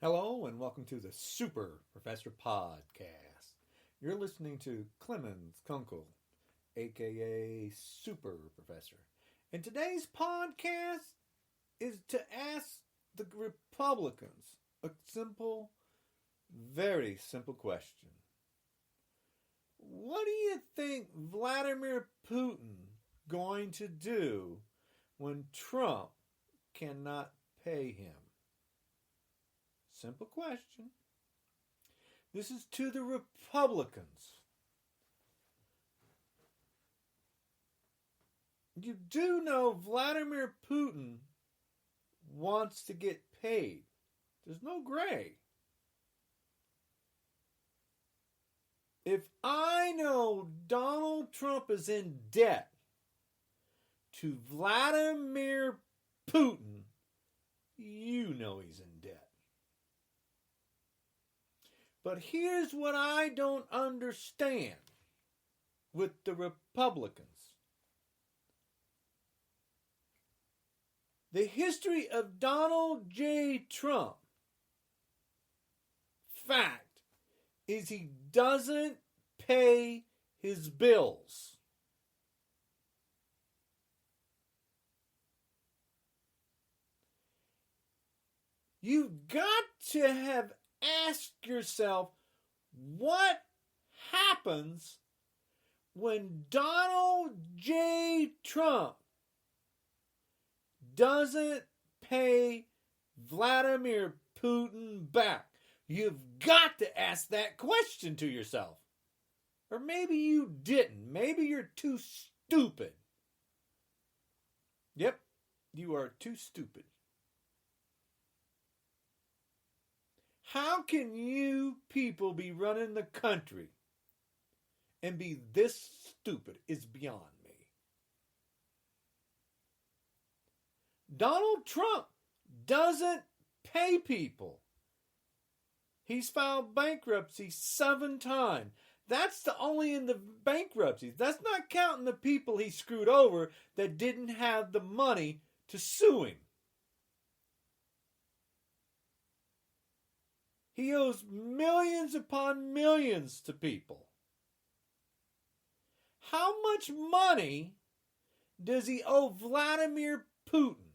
Hello and welcome to the Super Professor Podcast. You're listening to Clemons, Kunkel, aka Super Professor. And today's podcast is to ask the Republicans a simple, very simple question. What do you think Vladimir Putin going to do when Trump cannot pay him? Simple question. This is to the Republicans. You do know Vladimir Putin wants to get paid. There's no gray. If I know Donald Trump is in debt to Vladimir Putin, you know he's in debt. But here's what I don't understand with the Republicans. The history of Donald J. Trump, fact, is he doesn't pay his bills. You've got to have asked yourself what happens when Donald J. Trump doesn't pay Vladimir Putin back. You've got to ask that question to yourself. Or maybe you didn't. Maybe you're too stupid. Yep, you are too stupid. How can you people be running the country and be this stupid? It's beyond me. Donald Trump doesn't pay people. He's filed bankruptcy 7 times. That's the only in the bankruptcies. That's not counting the people he screwed over that didn't have the money to sue him. He owes millions upon millions to people. How much money does he owe Vladimir Putin?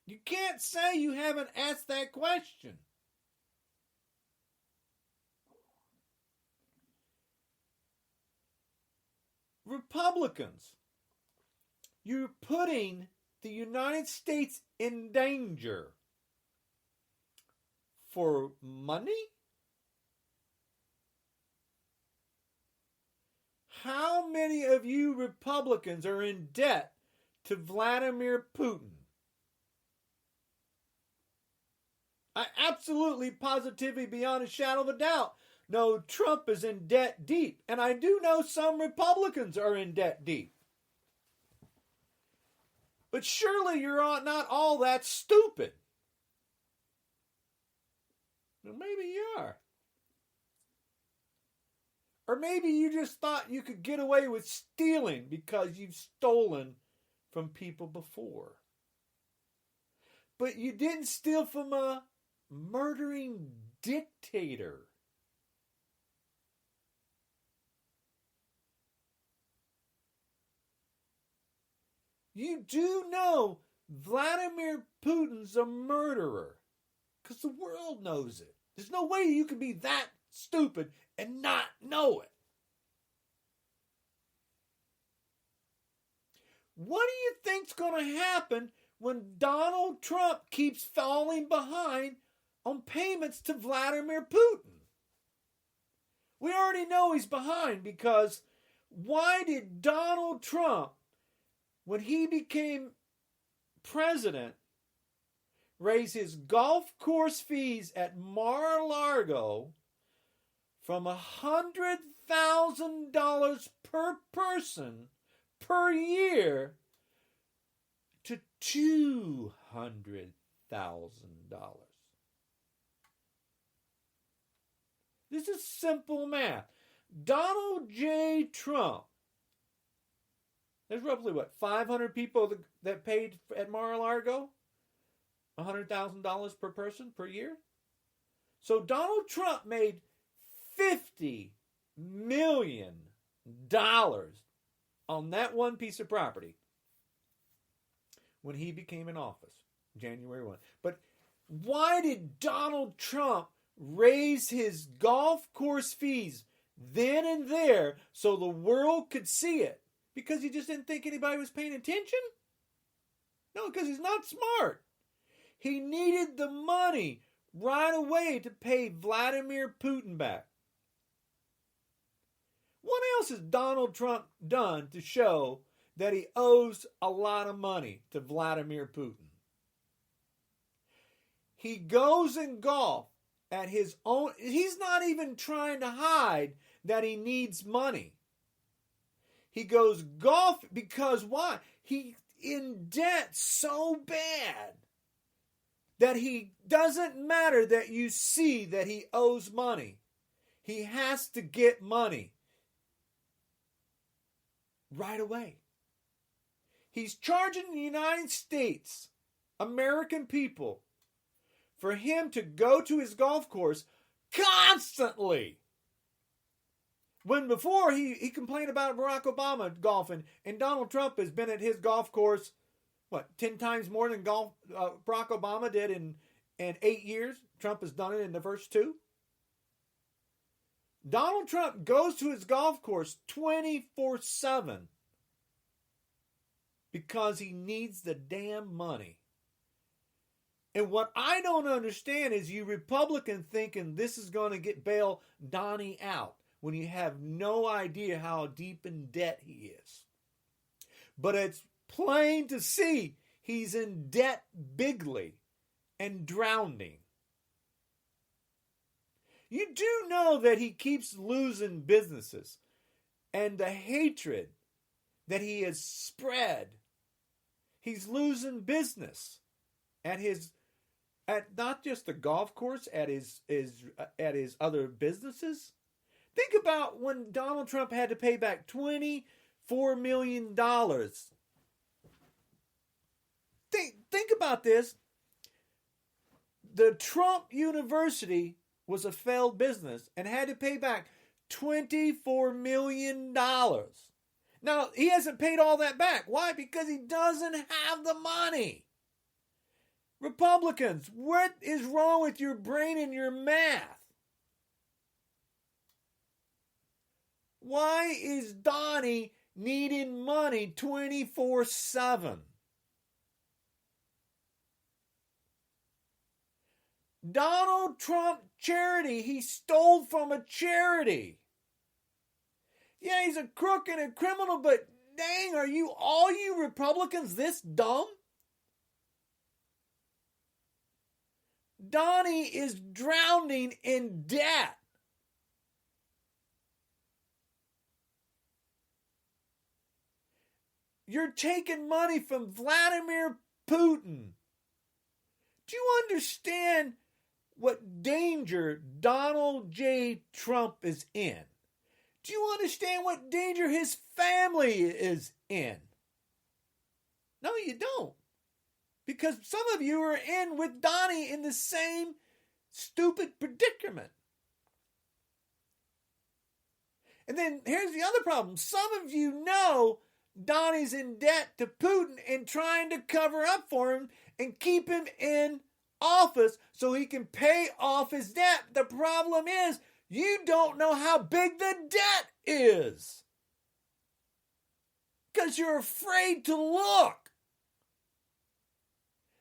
You can't say you haven't asked that question. Republicans, you're putting the United States in danger for money? How many of you Republicans are in debt to Vladimir Putin? I absolutely, positively, beyond a shadow of a doubt, know Trump is in debt deep. And I do know some Republicans are in debt deep. But surely you're not all that stupid. Well, maybe you are. Or maybe you just thought you could get away with stealing because you've stolen from people before. But you didn't steal from a murdering dictator. You do know Vladimir Putin's a murderer. Because the world knows it. There's no way you can be that stupid and not know it. What do you think's going to happen when Donald Trump keeps falling behind on payments to Vladimir Putin? We already know he's behind because why did Donald Trump, when he became president, raise his golf course fees at Mar-a-Lago from $100,000 per person per year to $200,000? This is simple math. Donald J. Trump There's roughly, 500 people that paid at Mar-a-Lago? $100,000 per person per year? So Donald Trump made $50 million on that one piece of property when he became in office, January 1. But why did Donald Trump raise his golf course fees then and there so the world could see it? Because he just didn't think anybody was paying attention? No, because he's not smart. He needed the money right away to pay Vladimir Putin back. What else has Donald Trump done to show that he owes a lot of money to Vladimir Putin? He goes and golf at his own. He's not even trying to hide that he needs money. He goes golf because why? He's in debt so bad that he doesn't matter that you see that he owes money. He has to get money right away. He's charging the United States, American people, for him to go to his golf course constantly. When before he complained about Barack Obama golfing, and Donald Trump has been at his golf course, 10 times more than Barack Obama did in 8 years? Trump has done it in the first 2. Donald Trump goes to his golf course 24/7 because he needs the damn money. And what I don't understand is you Republicans thinking this is going to bail Donnie out when you have no idea how deep in debt he is. But it's plain to see he's in debt bigly and drowning. You do know that he keeps losing businesses, and the hatred that he has spread. He's losing business at not just the golf course, at his other businesses. Think about when Donald Trump had to pay back $24 million. Think about this. The Trump University was a failed business and had to pay back $24 million. Now, he hasn't paid all that back. Why? Because he doesn't have the money. Republicans, what is wrong with your brain and your math? Why is Donnie needing money 24/7? Donald Trump charity, he stole from a charity. Yeah, he's a crook and a criminal, but dang, are all you Republicans this dumb? Donnie is drowning in debt. You're taking money from Vladimir Putin. Do you understand what danger Donald J. Trump is in? Do you understand what danger his family is in? No, you don't. Because some of you are in with Donnie in the same stupid predicament. And then here's the other problem. Some of you know Donnie's in debt to Putin and trying to cover up for him and keep him in office so he can pay off his debt. The problem is you don't know how big the debt is because you're afraid to look.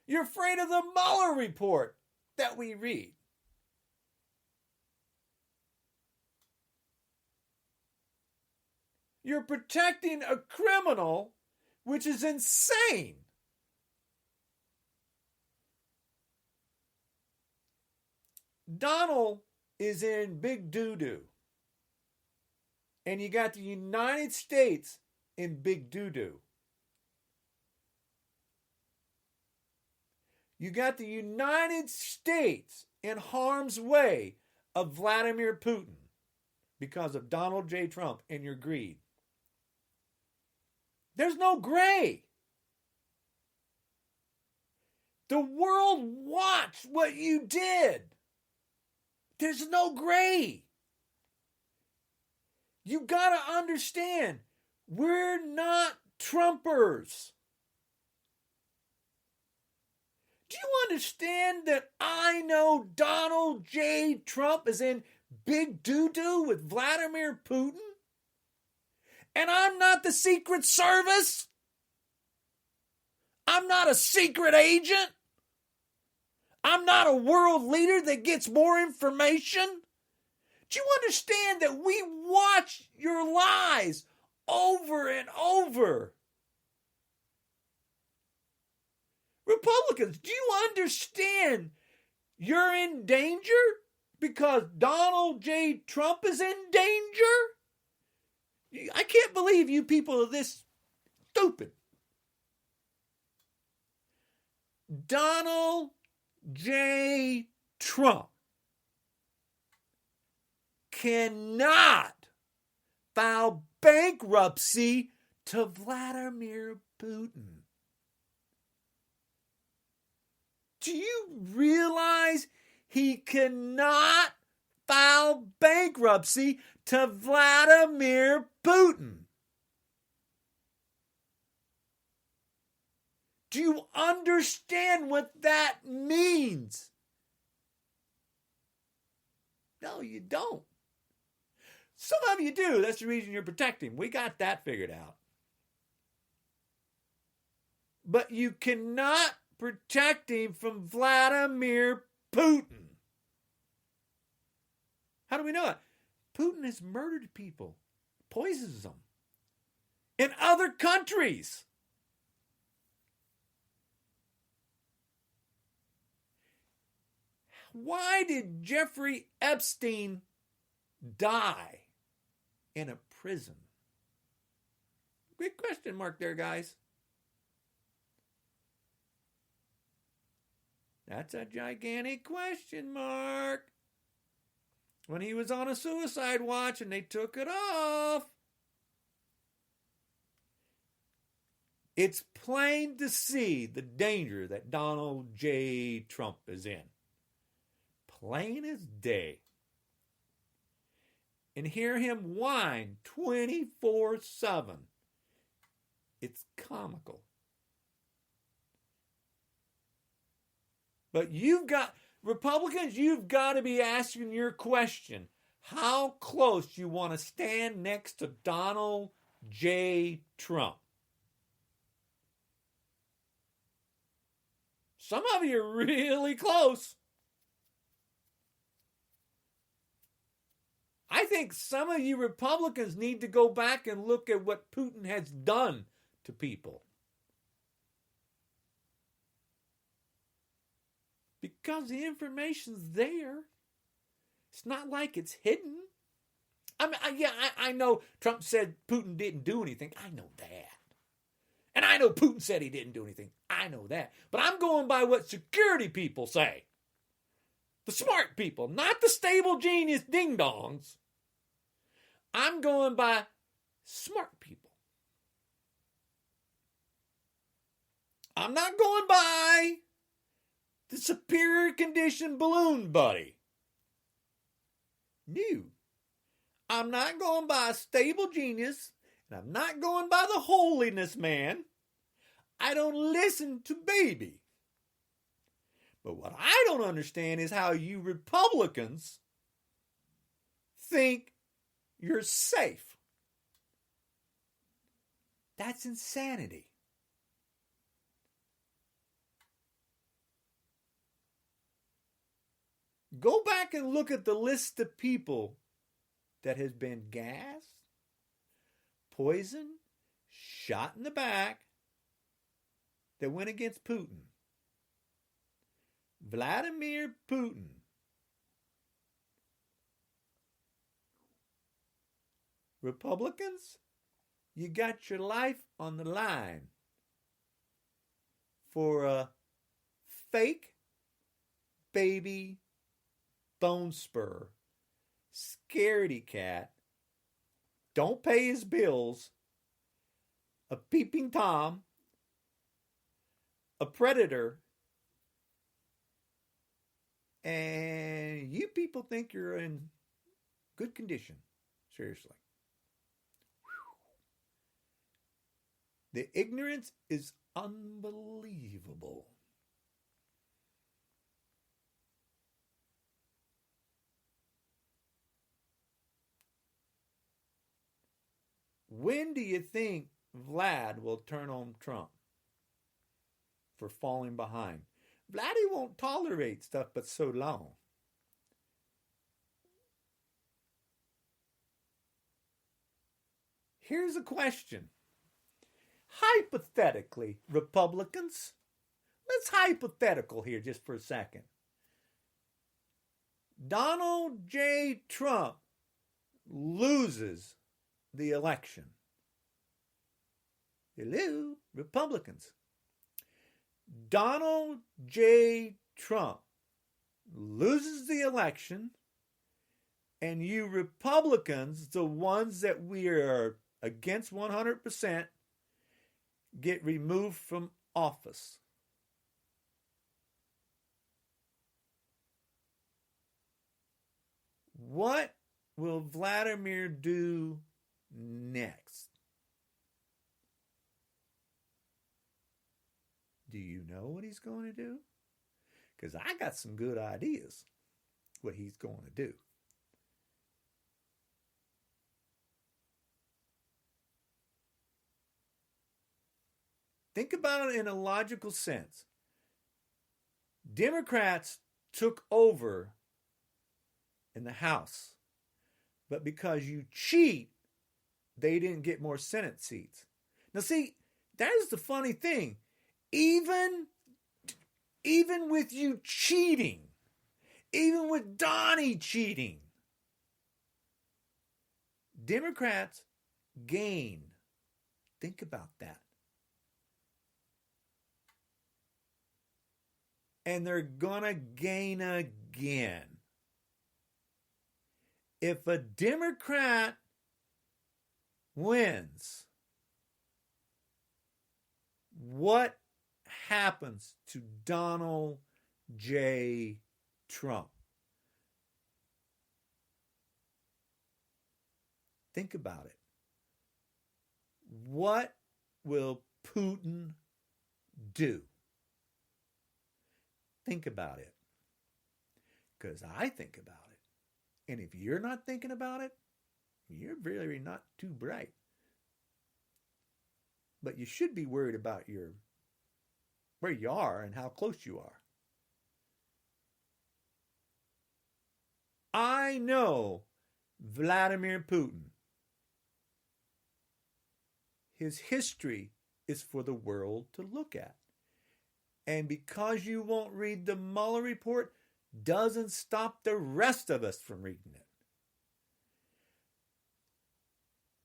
You're afraid of the Mueller report that we read. You're protecting a criminal, which is insane. Donald is in big doo-doo. And you got the United States in big doo-doo. You got the United States in harm's way of Vladimir Putin because of Donald J. Trump and your greed. There's no gray. The world watched what you did. There's no gray. You got to understand, we're not Trumpers. Do you understand that I know Donald J. Trump is in big doo-doo with Vladimir Putin? And I'm not the Secret Service? I'm not a secret agent? I'm not a world leader that gets more information? Do you understand that we watch your lies over and over? Republicans, do you understand you're in danger because Donald J. Trump is in danger? I can't believe you people are this stupid. Donald J. Trump cannot file bankruptcy to Vladimir Putin. Do you realize he cannot file bankruptcy to Vladimir Putin? Do you understand what that means? No, you don't. Some of you do. That's the reason you're protecting him. We got that figured out. But you cannot protect him from Vladimir Putin. How do we know it? Putin has murdered people, poisons them in other countries. Why did Jeffrey Epstein die in a prison? Big question mark there, guys. That's a gigantic question mark. When he was on a suicide watch and they took it off. It's plain to see the danger that Donald J. Trump is in. Plain as day. And hear him whine 24/7. It's comical. But Republicans, you've got to be asking your question. How close you want to stand next to Donald J. Trump? Some of you are really close. I think some of you Republicans need to go back and look at what Putin has done to people. Because the information's there. It's not like it's hidden. I know Trump said Putin didn't do anything. I know that. And I know Putin said he didn't do anything. I know that. But I'm going by what security people say. The smart people, not the stable genius ding-dongs. I'm going by smart people. I'm not going by the superior condition balloon buddy. No. I'm not going by a stable genius, and I'm not going by the holiness man. I don't listen to baby. But what I don't understand is how you Republicans think you're safe. That's insanity. Go back and look at the list of people that has been gassed, poisoned, shot in the back, that went against Putin. Vladimir Putin. Republicans, you got your life on the line for a fake baby bone spur, scaredy cat, don't pay his bills, a peeping Tom, a predator, and you people think you're in good condition. Seriously. The ignorance is unbelievable. When do you think Vlad will turn on Trump for falling behind? Vladdy won't tolerate stuff but so long. Here's a question. Hypothetically, Republicans, let's hypothetical here just for a second. Donald J. Trump loses the election. Hello, Republicans. Donald J. Trump loses the election, and you Republicans, the ones that we are against 100%, get removed from office. What will Vladimir do next? Do you know what he's going to do? Because I got some good ideas what he's going to do. Think about it in a logical sense. Democrats took over in the House, but because you cheat, they didn't get more Senate seats. Now see, that is the funny thing. Even with you cheating, even with Donnie cheating, Democrats gain. Think about that. And they're gonna gain again. If a Democrat wins, what happens to Donald J. Trump? Think about it. What will Putin do? Think about it. Because I think about it. And if you're not thinking about it, you're really not too bright. But you should be worried about where you are and how close you are. I know Vladimir Putin. His history is for the world to look at. And because you won't read the Mueller report, doesn't stop the rest of us from reading it.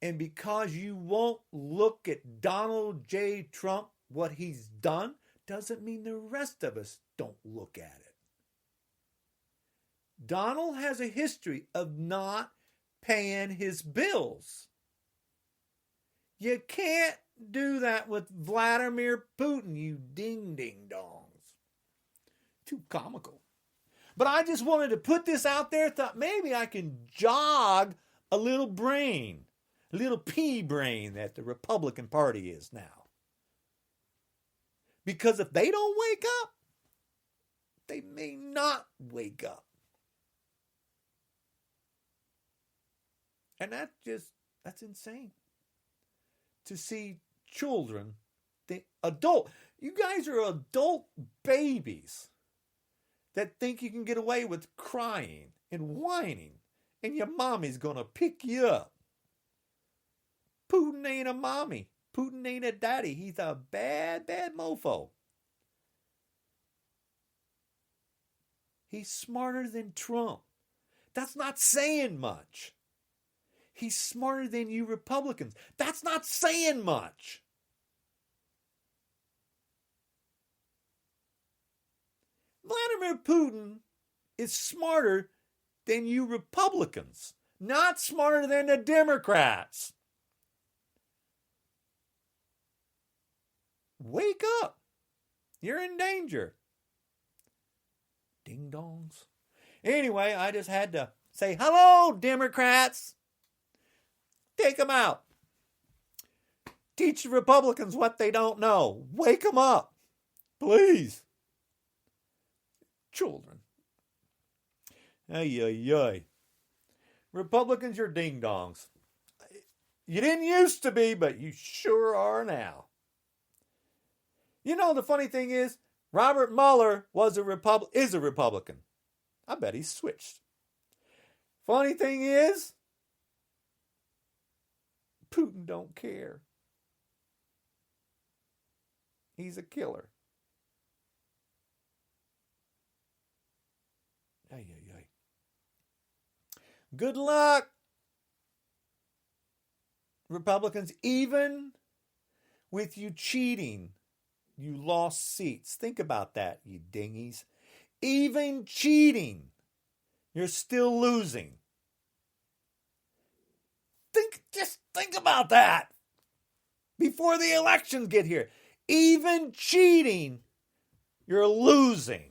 And because you won't look at Donald J. Trump, what he's done, doesn't mean the rest of us don't look at it. Donald has a history of not paying his bills. You can't do that with Vladimir Putin, you ding-ding-dongs. Too comical. But I just wanted to put this out there, thought maybe I can jog a little brain, a little pea brain that the Republican Party is now. Because if they don't wake up, they may not wake up. And that's insane. To see children, you guys are adult babies that think you can get away with crying and whining, and your mommy's gonna pick you up. Putin ain't a mommy. Putin ain't a daddy. He's a bad, bad mofo. He's smarter than Trump. That's not saying much. He's smarter than you Republicans. That's not saying much. Vladimir Putin is smarter than you Republicans, not smarter than the Democrats. Wake up. You're in danger. Ding dongs. Anyway, I just had to say, hello, Democrats. Take them out. Teach the Republicans what they don't know. Wake them up. Please. Children. Ay, ay, ay. Republicans, you're ding-dongs. You didn't used to be, but you sure are now. You know, the funny thing is, Robert Mueller is a Republican. I bet he's switched. Funny thing is, Putin don't care. He's a killer. Ay, ay, ay. Good luck, Republicans. Even with you cheating, you lost seats. Think about that, you dingies. Even cheating, you're still losing. Just think about that before the elections get here. Even cheating, you're losing.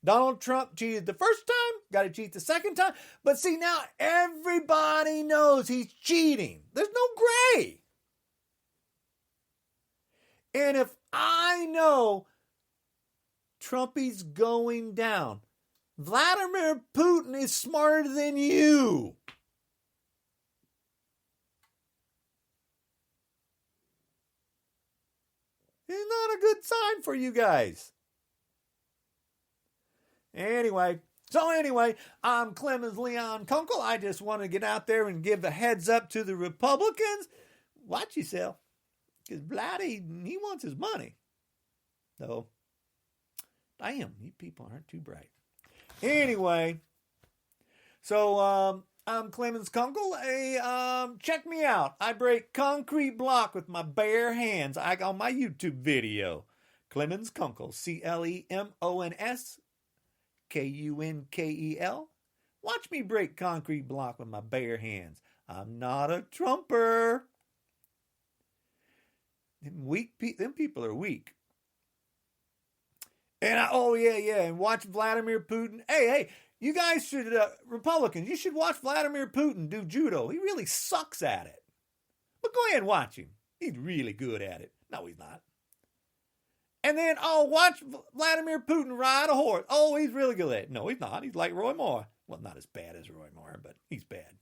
Donald Trump cheated the first time, got to cheat the second time. But see, now everybody knows he's cheating. There's no gray. And if I know Trumpy's going down, Vladimir Putin is smarter than you. It's not a good sign for you guys. Anyway, I'm Clemons Leon Kunkel. I just want to get out there and give a heads up to the Republicans. Watch yourself. Because Vladdy, he wants his money. So, damn, you people aren't too bright. Anyway, so I'm Clemons Kunkel. Check me out. I break concrete block with my bare hands. On my YouTube video. Clemons Kunkel. Clemons Kunkel. Watch me break concrete block with my bare hands. I'm not a Trumper. Them people are weak. And and watch Vladimir Putin. Hey, you guys should, Republicans, you should watch Vladimir Putin do judo. He really sucks at it. But go ahead and watch him. He's really good at it. No, he's not. And then, watch Vladimir Putin ride a horse. Oh, he's really good at it. No, he's not. He's like Roy Moore. Well, not as bad as Roy Moore, but he's bad.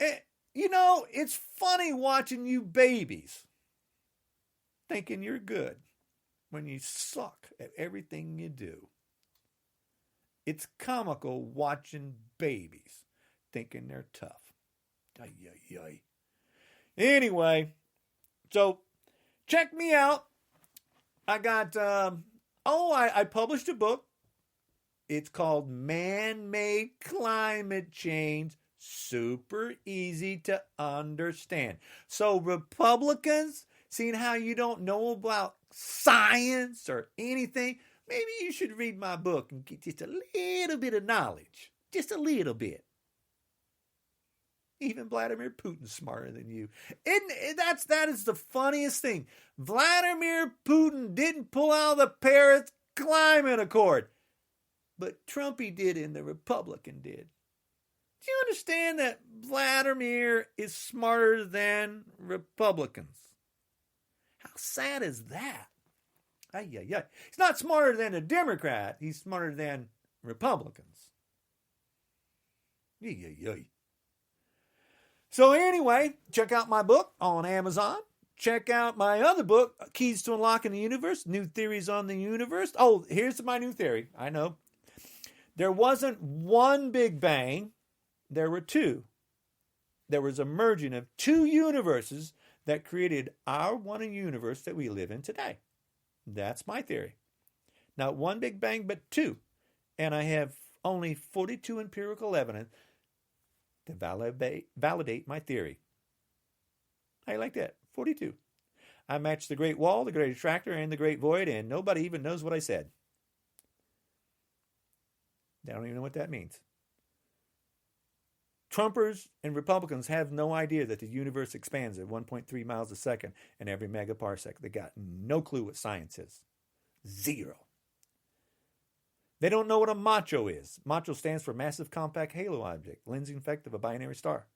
And, it's funny watching you babies thinking you're good when you suck at everything you do. It's comical watching babies thinking they're tough. Ay, ay, ay. Anyway, so check me out. I got, I published a book. It's called Man-Made Climate Change. Super easy to understand. So Republicans, seeing how you don't know about science or anything, maybe you should read my book and get just a little bit of knowledge. Just a little bit. Even Vladimir Putin's smarter than you. And that is the funniest thing. Vladimir Putin didn't pull out the Paris Climate Accord. But Trumpy did and the Republican did. Do you understand that Vladimir is smarter than Republicans? How sad is that? Ay, ay, ay. He's not smarter than a Democrat. He's smarter than Republicans. Ay, ay, ay. So anyway, check out my book on Amazon. Check out my other book, Keys to Unlocking the Universe, New Theories on the Universe. Oh, here's my new theory. I know. There wasn't one Big Bang. There were two. There was a merging of two universes that created our one universe that we live in today. That's my theory. Not one Big Bang, but two. And I have only 42 empirical evidence to validate my theory. How you like that? 42. I match the Great Wall, the Great Attractor, and the Great Void, and nobody even knows what I said. They don't even know what that means. Trumpers and Republicans have no idea that the universe expands at 1.3 miles a second in every megaparsec. They got no clue what science is. Zero. They don't know what a macho is. Macho stands for massive compact halo object, lensing effect of a binary star.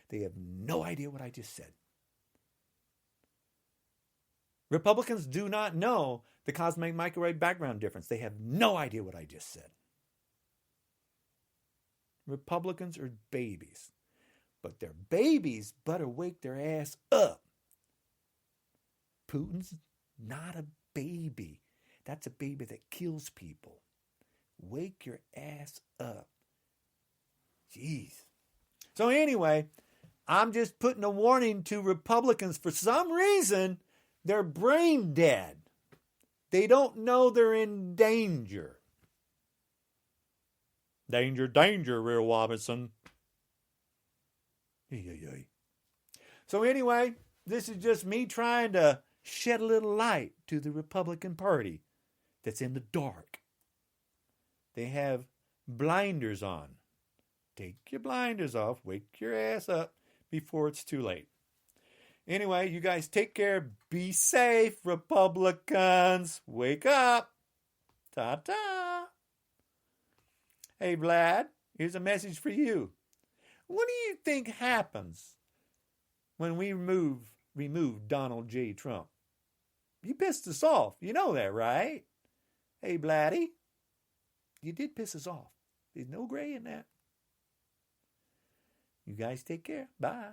They have no idea what I just said. Republicans do not know the cosmic microwave background difference. They have no idea what I just said. Republicans are babies. But their babies better wake their ass up. Putin's not a baby. That's a baby that kills people. Wake your ass up. Jeez. So anyway, I'm just putting a warning to Republicans. For some reason, they're brain dead. They don't know they're in danger. Danger, danger, Rear Robinson. So anyway, this is just me trying to shed a little light to the Republican Party that's in the dark. They have blinders on. Take your blinders off. Wake your ass up before it's too late. Anyway, you guys take care. Be safe, Republicans. Wake up. Ta-ta. Hey, Vlad, here's a message for you. What do you think happens when we remove Donald J. Trump? You pissed us off. You know that, right? Hey, Vladdy, you did piss us off. There's no gray in that. You guys take care. Bye.